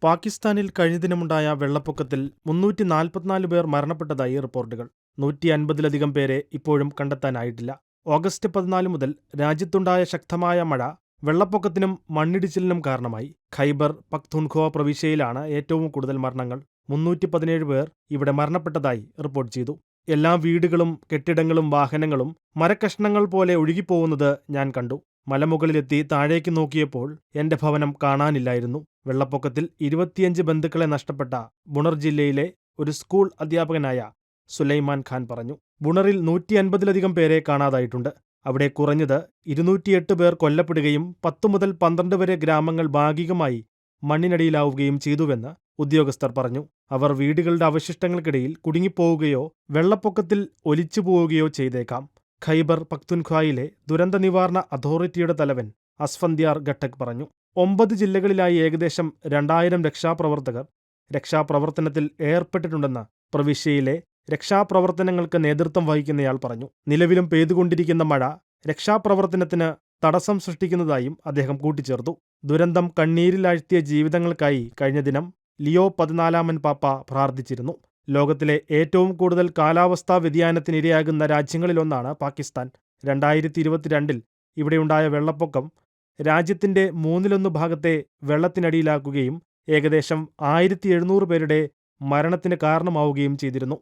പാകിസ്ഥാനിൽ കഴിഞ്ഞദിനമുണ്ടായ വെള്ളപ്പൊക്കത്തിൽ 344 പേർ മരണപ്പെട്ടതായി റിപ്പോർട്ടുകൾ. 150-ലധികം പേരെ ഇപ്പോഴും കണ്ടെത്താനായിട്ടില്ല. ഓഗസ്റ്റ് 14 മുതൽ രാജ്യത്തുണ്ടായ ശക്തമായ മഴ വെള്ളപ്പൊക്കത്തിനും മണ്ണിടിച്ചിലിനും കാരണമായി. ഖൈബർ പഖ്തൂൺഖ്വ പ്രവിശ്യയിലാണ് ഏറ്റവും കൂടുതൽ മരണങ്ങൾ. 317 പേർ ഇവിടെ മരണപ്പെട്ടതായി റിപ്പോർട്ട് ചെയ്തു. എല്ലാ വീടുകളും കെട്ടിടങ്ങളും വാഹനങ്ങളും മരക്കഷണങ്ങൾ പോലെ ഒഴുകിപ്പോകുന്നത് ഞാൻ കണ്ടു. മലമുകളിലെത്തി താഴേക്ക് നോക്കിയപ്പോൾ എന്റെ ഭവനം കാണാനില്ലായിരുന്നു. വെള്ളപ്പൊക്കത്തിൽ 25 ബന്ധുക്കളെ നഷ്ടപ്പെട്ട ബുണർ ജില്ലയിലെ ഒരു സ്കൂൾ അധ്യാപകനായ സുലൈമാൻ ഖാൻ പറഞ്ഞു. ബുണറിൽ 150-ലധികം പേരെ കാണാതായിട്ടുണ്ട്. അവിടെ കുറഞ്ഞത് 208 പേർ കൊല്ലപ്പെടുകയും 10 മുതൽ 12 വരെ ഗ്രാമങ്ങൾ ഭാഗികമായി മണ്ണിനടിയിലാവുകയും ചെയ്തുവെന്ന് ഉദ്യോഗസ്ഥർ പറഞ്ഞു. അവർ വീടുകളുടെ അവശിഷ്ടങ്ങൾക്കിടയിൽ കുടുങ്ങിപ്പോവുകയോ വെള്ളപ്പൊക്കത്തിൽ ഒലിച്ചുപോവുകയോ ചെയ്തേക്കാം. ഖൈബർ പഖ്തൂൺഖ്വയിലെ ദുരന്ത നിവാരണ അതോറിറ്റിയുടെ തലവൻ അസ്ഫന്ത്യാർ ഘട്ടക് പറഞ്ഞു. 9 ജില്ലകളിലായി ഏകദേശം 2000 രക്ഷാപ്രവർത്തകർ രക്ഷാപ്രവർത്തനത്തിൽ ഏർപ്പെട്ടിട്ടുണ്ടെന്ന് പ്രവിശ്യയിലെ രക്ഷാപ്രവർത്തനങ്ങൾക്ക് നേതൃത്വം വഹിക്കുന്നയാൾ പറഞ്ഞു. നിലവിലും പെയ്തുകൊണ്ടിരിക്കുന്ന മഴ രക്ഷാപ്രവർത്തനത്തിന് തടസ്സം സൃഷ്ടിക്കുന്നതായും അദ്ദേഹം കൂട്ടിച്ചേർത്തു. ദുരന്തം കണ്ണീരിലാഴ്ത്തിയ ജീവിതങ്ങൾക്കായി കഴിഞ്ഞ ദിനം ലിയോ 14-മൻ പാപ്പ പ്രാർത്ഥിച്ചിരുന്നു. ലോകത്തിലെ ഏറ്റവും കൂടുതൽ കാലാവസ്ഥാ വ്യതിയാനത്തിനിരയാകുന്ന രാജ്യങ്ങളിലൊന്നാണ് പാകിസ്ഥാൻ. 2022 ഇവിടെയുണ്ടായ വെള്ളപ്പൊക്കം രാജ്യത്തിന്റെ 1/3 ഭാഗത്തെ വെള്ളത്തിനടിയിലാക്കുകയും ഏകദേശം 1700 പേരുടെ മരണത്തിന് കാരണമാവുകയും ചെയ്തിരുന്നു.